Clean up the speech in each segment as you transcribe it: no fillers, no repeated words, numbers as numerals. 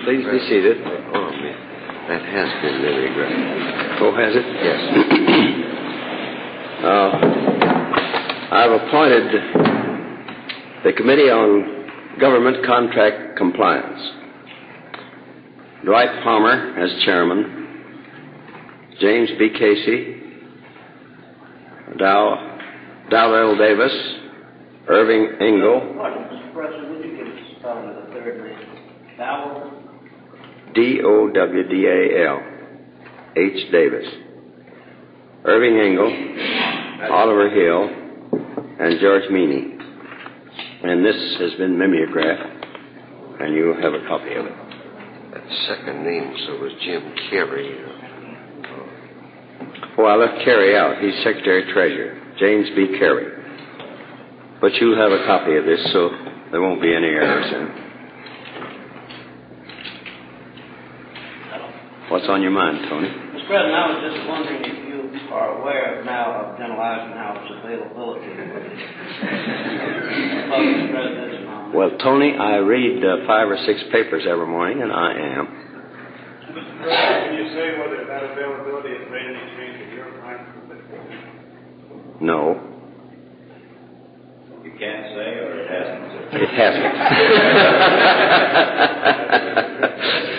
Please be seated. Oh, man. That has been mimeographed. Oh, has it? Yes. I've appointed the Committee on Government Contract Compliance. Dwight Palmer as chairman, James B. Casey, Dow L. Davis, Irving Engel. Mr. President, would you give us a spelling of the third name? Dowell? Dowdal, H. Davis, Irving Engel, Oliver Hill, and George Meany. And this has been mimeographed, and you have a copy of it. That second name, so was Jim Carey. Oh, I left Carey out. He's Secretary-Treasurer, James B. Carey. But you have a copy of this, so there won't be any errors in it. What's on your mind, Tony? Mr. President, I was just wondering if you are aware now of General Eisenhower's availability. Well, Tony, I read 5 or 6 papers every morning, and I am. Mr. President, can you say whether that availability has made any change in your mind? No. You can't say, or it hasn't? It hasn't.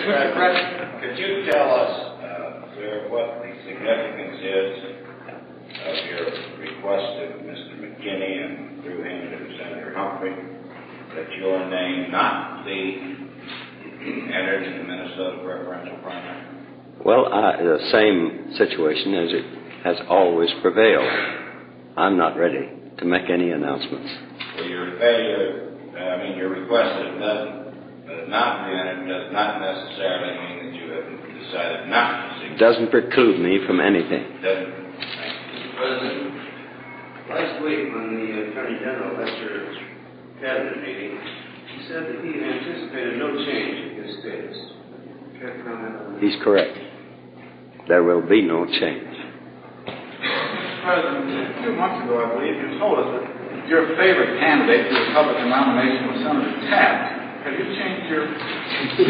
Mr. President, could you tell us, sir, what the significance is of your request to Mr. McKinney and through him to Senator Humphrey that your name not be entered in the Minnesota preferential primary? Well, the same situation as it has always prevailed. I'm not ready to make any announcements. Well, your failure, your request that it does not be entered does not necessarily mean that you have decided not to seek. It doesn't preclude me from anything. Doesn't. Mr. President, last week when the Attorney General left your cabinet meeting, he said that he anticipated no change in his status. Care to comment on that? He's correct. There will be no change. Mr. President, 2 months ago, I believe, you told us that your favorite candidate for the Republican nomination was Senator Taft. Have you changed your...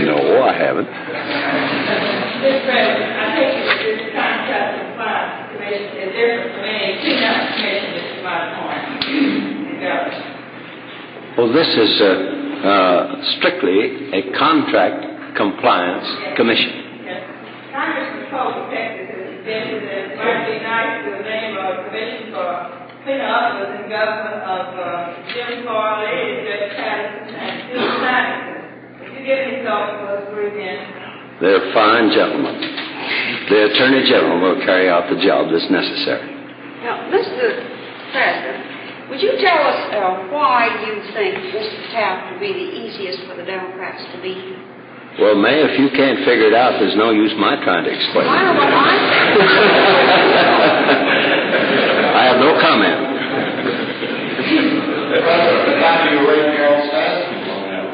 No, I haven't. Mr. President, I take it that this contract compliance commission is different from any cleanup commission that you might appoint in government. Well, this is strictly a contract compliance commission. Yes. Congressman Polk of Texas has suggested that it might be nice to name a commission for cleanup was in government of Jim Farley, Judge Patterson, and Phil Simon. Would you give me thought for those three men? They're fine gentlemen. The Attorney General will carry out the job that's necessary. Now, Mr. President, would you tell us why you think Mr. Taft would be the easiest for the Democrats to beat? Well, May, if you can't figure it out, there's no use my trying to explain it. I know what I think. I have no comment.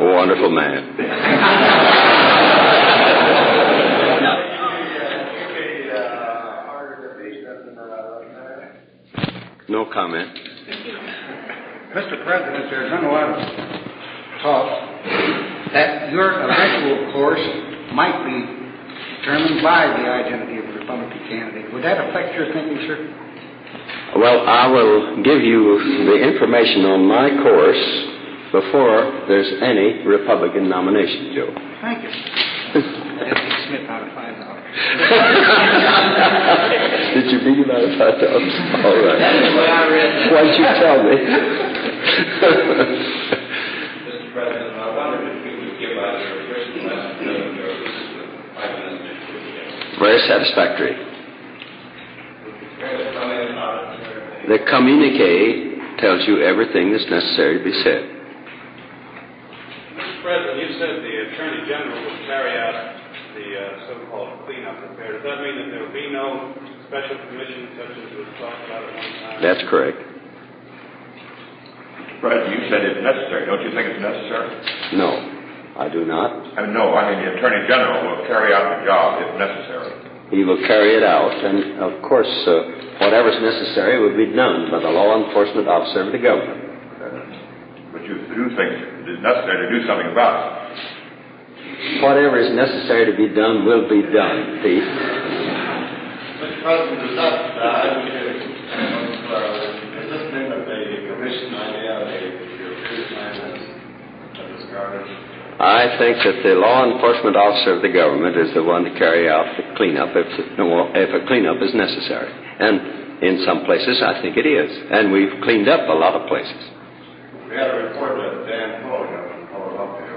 A wonderful man. No comment. Mr. President, there's been a lot of talk that your eventual course might be determined by the identity of the Republican candidate. Would that affect your thinking, sir? Well, I will give you the information on my course before there's any Republican nomination, Joe. Thank you. Smith out of $5. Did you beat him out of $5? All right. That's what I read. Why'd you tell me? Mr. President, I wondered if you would give us your first lesson of your 5 minutes. Very satisfactory. The communique tells you everything that's necessary to be said. Mr. President, you said the Attorney General would carry out the so-called cleanup affair. Does that mean that there will be no special commission such as was talked about at one time? That's correct. President, you said it's necessary. Don't you think it's necessary? No, I do not. No, I mean the Attorney General will carry out the job if necessary. He will carry it out, and of course, whatever's necessary will be done by the law enforcement officer of the government. But you do think it is necessary to do something about it? Whatever is necessary to be done will be done, Pete. Mr. President, does that, does this mean that the commission idea of your cruise plan is discarded? I think that the law enforcement officer of the government is the one to carry out the cleanup if a cleanup is necessary. And in some places, I think it is. And we've cleaned up a lot of places. We had a report that Dan Foley up in Philadelphia.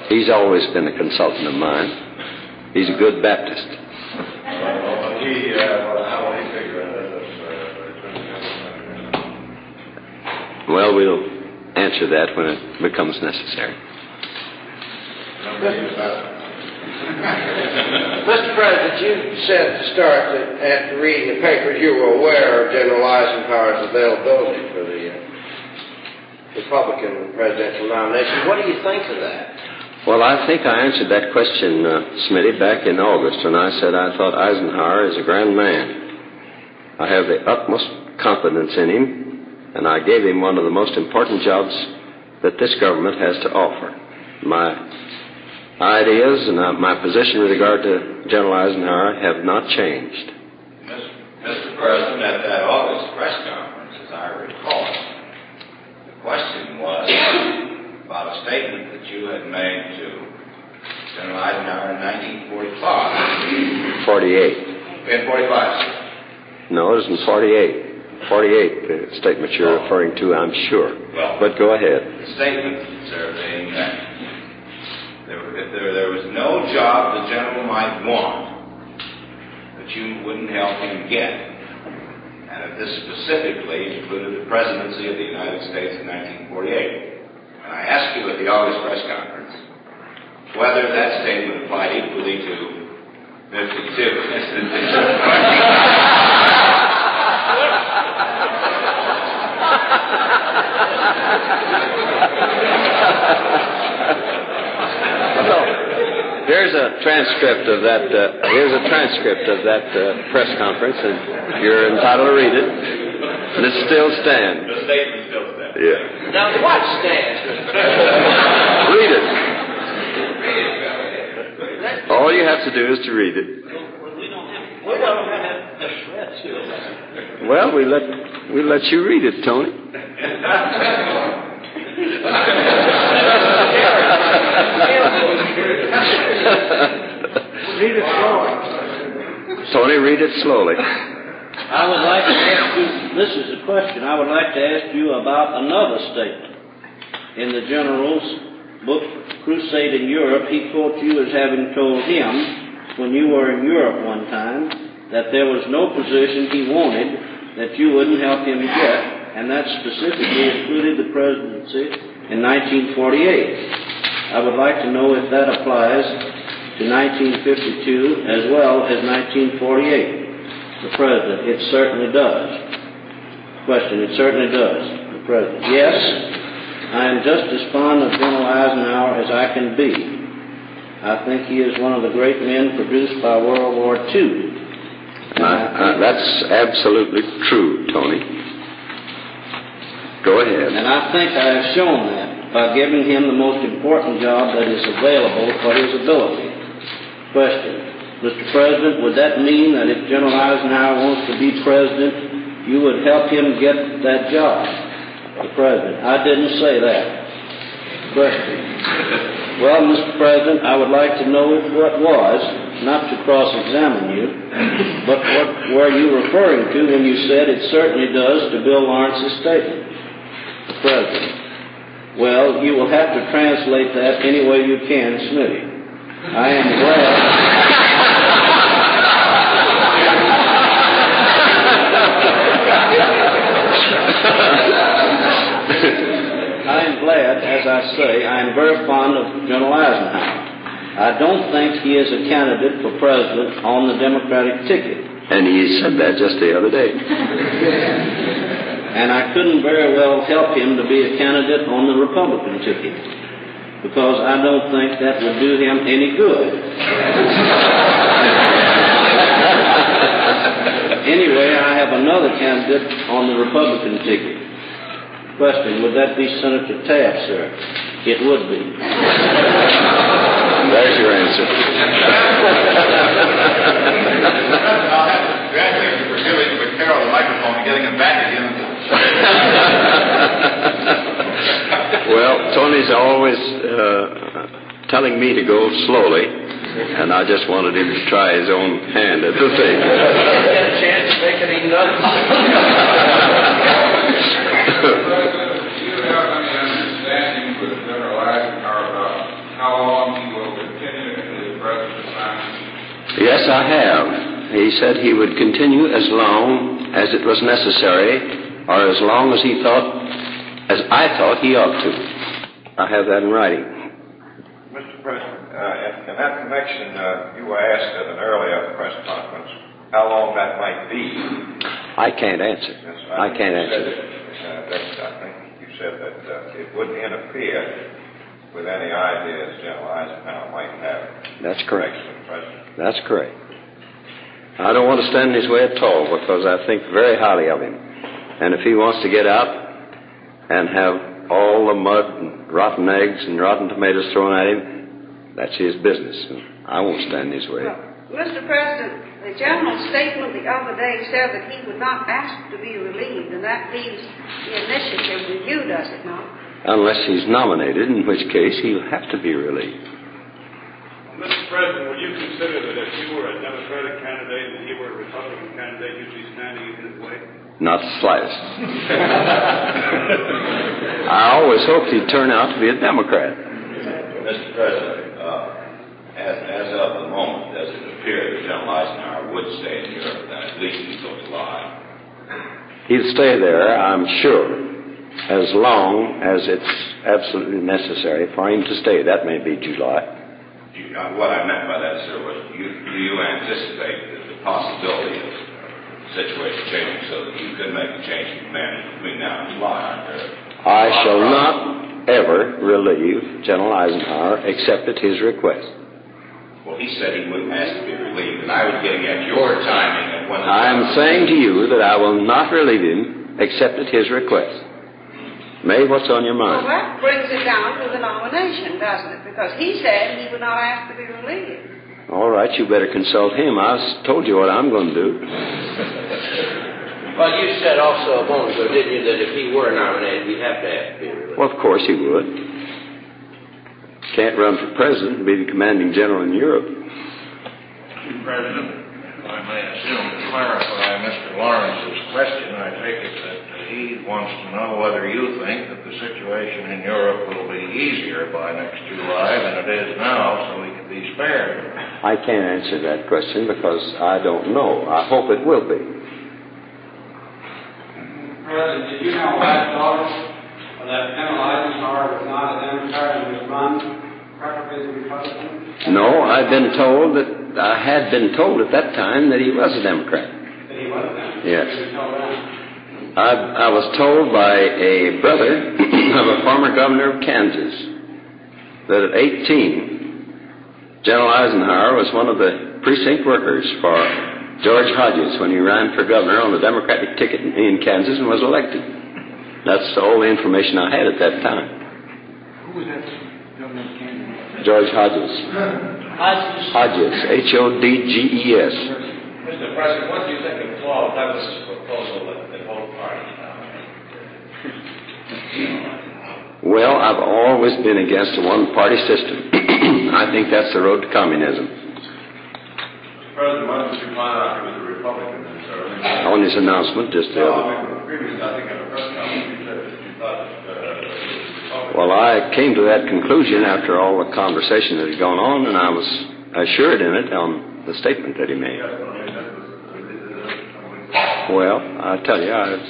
He's always been a consultant of mine. He's a good Baptist. How will he figure it? Well, we'll answer that when it becomes necessary. Mr. President, you said at the start that after reading the papers you were aware of General Eisenhower's availability for the Republican presidential nomination. What do you think of that? Well, I think I answered that question, Smitty, back in August when I said I thought Eisenhower is a grand man. I have the utmost confidence in him, and I gave him one of the most important jobs that this government has to offer. My ideas and my position with regard to General Eisenhower have not changed. Mr. President, at that August press conference, as I recall, the question was about a statement that you had made to General Eisenhower in 1945. 48. In 45. No, it was in 48. 48, the statement you're referring to, I'm sure. Well, but go ahead. The statement, sir, being that if there was no job the general might want that you wouldn't help him get, and that this specifically included the presidency of the United States in 1948. And I asked you at the August press conference whether that statement applied equally to 52. Here's a transcript of that. Press conference, and you're entitled to read it. And it still stands. The statement still stands. Yeah. Now, what stands? Read it. All you have to do is to read it. We don't have the shreds here. Well, we let you read it, Tony. Read it slowly. Tony, read it slowly. I would like to ask you, this is a question, I would like to ask you about another statement. In the General's book, Crusade in Europe, he quotes you as having told him, when you were in Europe one time, that there was no position he wanted that you wouldn't help him get, and that specifically included the presidency in 1948. I would like to know if that applies to 1952 as well as 1948. The President, it certainly does. Question, it certainly does. The President, yes, I am just as fond of General Eisenhower as I can be. I think he is one of the great men produced by World War II. That's absolutely true, Tony. Go ahead. And I think I have shown that by giving him the most important job that is available for his ability. Question. Mr. President, would that mean that if General Eisenhower wants to be president, you would help him get that job? The President, I didn't say that. Question. Well, Mr. President, I would like to know if what was, not to cross-examine you, but what were you referring to when you said it certainly does to Bill Lawrence's statement? The President. Well, you will have to translate that any way you can, Smitty. I am glad... I am glad, as I say, I am very fond of General Eisenhower. I don't think he is a candidate for president on the Democratic ticket. And he said that just the other day. And I couldn't very well help him to be a candidate on the Republican ticket, because I don't think that would do him any good. Anyway, I have another candidate on the Republican ticket. question. Would that be Senator Taft, sir? It would be. There's your answer. I'll have to congratulate you for giving McCarroll the microphone and getting him back again. Well, Tony's always telling me to go slowly, and I just wanted him to try his own hand at the thing. Get a chance to make any nuts. Do you have any understanding with General Eisenhower about how long he will continue in his present assignment? Yes, I have. He said he would continue as long as it was necessary, or as long as as I thought he ought to. I have that in writing. Mr. President, in that connection, you were asked at an earlier press conference how long that might be. I can't answer. Yes, I can't answer. I think you said that it wouldn't interfere with any ideas General Eisenhower might have. That's correct. Mr. President. That's correct. I don't want to stand in his way at all because I think very highly of him. And if he wants to get out and have all the mud and rotten eggs and rotten tomatoes thrown at him, that's his business. I won't stand in his way. Well, Mr. President, the general statement the other day said that he would not ask to be relieved, and that leaves the initiative with you, does it not? Unless he's nominated, in which case he'll have to be relieved. Mr. President, would you consider that if you were a Democratic candidate and he were a Republican candidate, you'd be standing in his way? Not the slightest. I always hoped he'd turn out to be a Democrat. Mr. President, as of the moment, does it appear that General Eisenhower would stay in Europe then at least until July? He'll stay there, I'm sure, as long as it's absolutely necessary for him to stay. That may be July. What I meant by that, sir, was do you anticipate the possibility of the situation changing so that you could make a change in command between now and July? I shall not ever relieve General Eisenhower except at his request. Well, he said he wouldn't ask to be relieved, and I was getting at your timing of when I'm saying to you that I will not relieve him except at his request. May, what's on your mind? Well, that brings it down to the nomination, doesn't it? Because he said he would not ask to be relieved. All right, you better consult him. I told you what I'm going to do. Well, you said also a moment ago, didn't you, that if he were nominated, he'd have to ask to be relieved? Well, of course he would. Can't run for president and be the commanding general in Europe. Mr. President, if I may assume to clarify Mr. Lawrence's question, I take it that he wants to know whether you think that the situation in Europe will be easier by next July than it is now, so he can be spared. I can't answer that question because I don't know. I hope it will be. President, did you know last August that General Eisenhower was not a Democrat and was run preferably as a Republican? No, I've been told that I had been told at that time that he was a Democrat. That he was a Democrat? Yes. You were told that? I was told by a brother of a former governor of Kansas that at 18, General Eisenhower was one of the precinct workers for George Hodges when he ran for governor on the Democratic ticket in Kansas and was elected. That's all the information I had at that time. Who was that governor of Kansas? George Hodges. Hodges. Hodges. Mr. President, what do you think of Claude Douglas' proposal that both parties Well, I've always been against a one-party system. I think that's the road to communism. Mr. President, why didn't you find out he was a Republican then, sir? On his announcement just the other. Previously, I think in a press conference, you said that you thought that he was a Republican. Well, I came to that conclusion after all the conversation that had gone on, and I was assured in it on the statement that he made. Well, I tell you, I was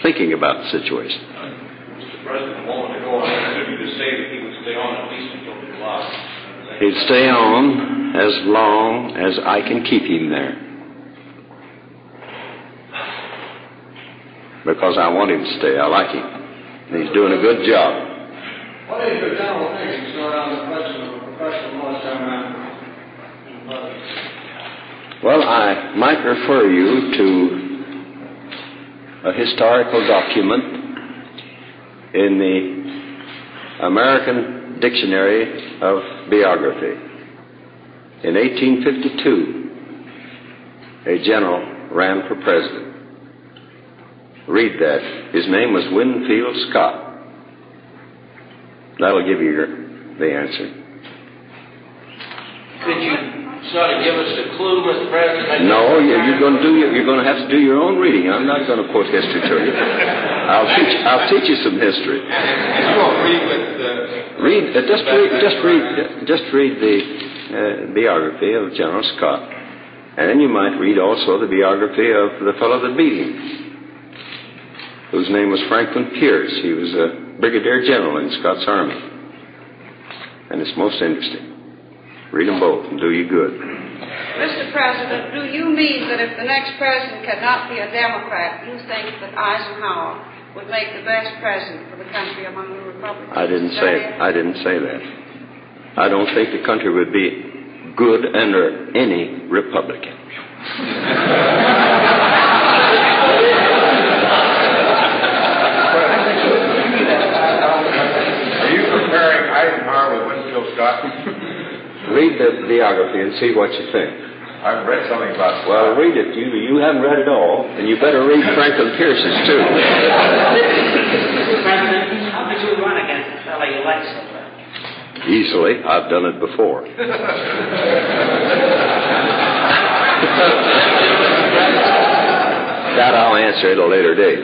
thinking about the situation. Mr. President, a moment ago, I heard you to say that he would stay on at least until July. He'd stay on as long as I can keep him there. Because I want him to stay. I like him. He's doing a good job. What is your general thinking, sir, on the question of a professional military man? Well, I might refer you to a historical document in the American Dictionary of Biography. In 1852, a general ran for president. Read that. His name was Winfield Scott. That'll give you the answer. Could you sort of give us a clue, Mr. President? No, you're going to have to do your own reading. I'm not going to quote history to you. I'll teach you some history. You won't read with just read the biography of General Scott, and then you might read also the biography of the fellow that beat him, whose name was Franklin Pierce. He was a brigadier general in Scott's army, and it's most interesting. Read them both and do you good. Mr. President, do you mean that if the next president cannot be a Democrat, you think that Eisenhower would make the best president for the country among the Republicans? I didn't say that. I don't think the country would be good under any Republican. Are you comparing Eisenhower with Winfield Scott? Read the biography and see what you think. I've read something about Scott. Well, read it. You haven't read it all, and you better read Franklin Pierce's too. Mr. President, how did you run against the fellow you like so well? Easily. I've done it before. That I'll answer at a later date.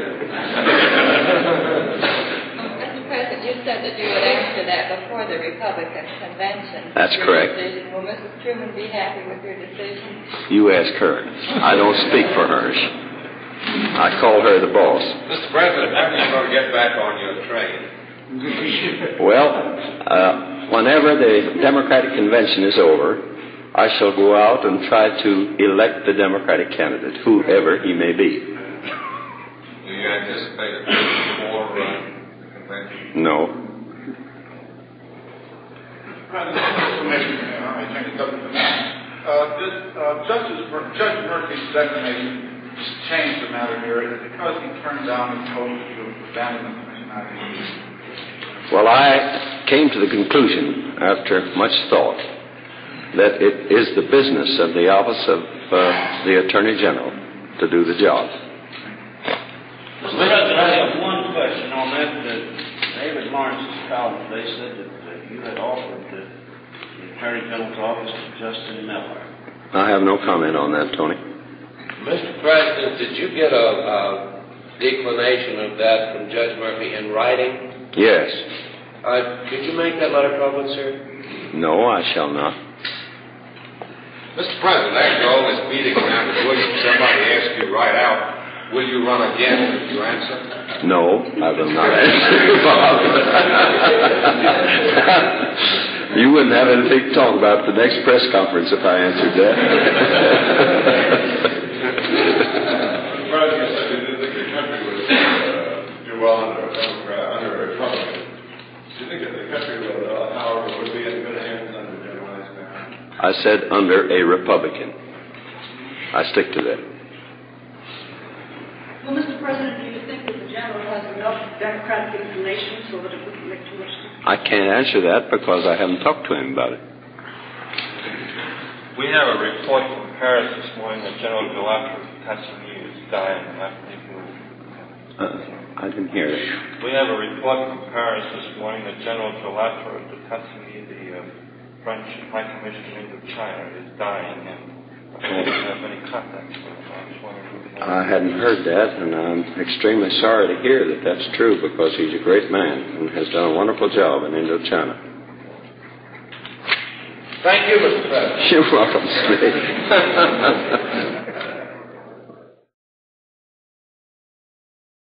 Mr. President, you said that you would answer that before the Republican convention. That's correct. Decision. Will Mrs. Truman be happy with your decision? You ask her. I don't speak for her. I call her the boss. Mr. President, how are you going to get back on your train? Well, whenever the Democratic convention is over, I shall go out and try to elect the Democratic candidate, whoever he may be. Do you anticipate more convention? No. Judge Murphy's declaration changed the matter here. Is it because he turned down his motion to abandon the commission idea? Well, I came to the conclusion, after much thought, that it is the business of the office of the Attorney General to do the job. Mr. President, I have one question on that. David Lawrence's column, they said that you had offered the Attorney General's office to Justin Miller. I have no comment on that, Tony. Mr. President, did you get a declination of that from Judge Murphy in writing? Yes. Could you make that letter public, sir? No, I shall not. Mr. President, after all this beating around the bush, somebody asked you right out, will you run again? Did you answer? No, I will not answer. You wouldn't have anything to talk about at the next press conference if I answered that. Mr. President, you said you didn't think the country would do well under a Republican. Do you think that the country would be in good hands under General Eisenhower? I said under a Republican. I stick to that. Well, Mr. President, do you think that the general has enough Democratic information so that it wouldn't make too much difference? I can't answer that because I haven't talked to him about it. We have a report from Paris this morning that General Galatra of Cassini is dying. I didn't hear it. We have a report from Paris this morning that General Galatra of Cassini, the French High Commissioner into China, is dying, and I don't have any contacts with him. I hadn't heard that, and I'm extremely sorry to hear that that's true because he's a great man and has done a wonderful job in Indochina. Thank you, Mr. President. You're welcome, Smith.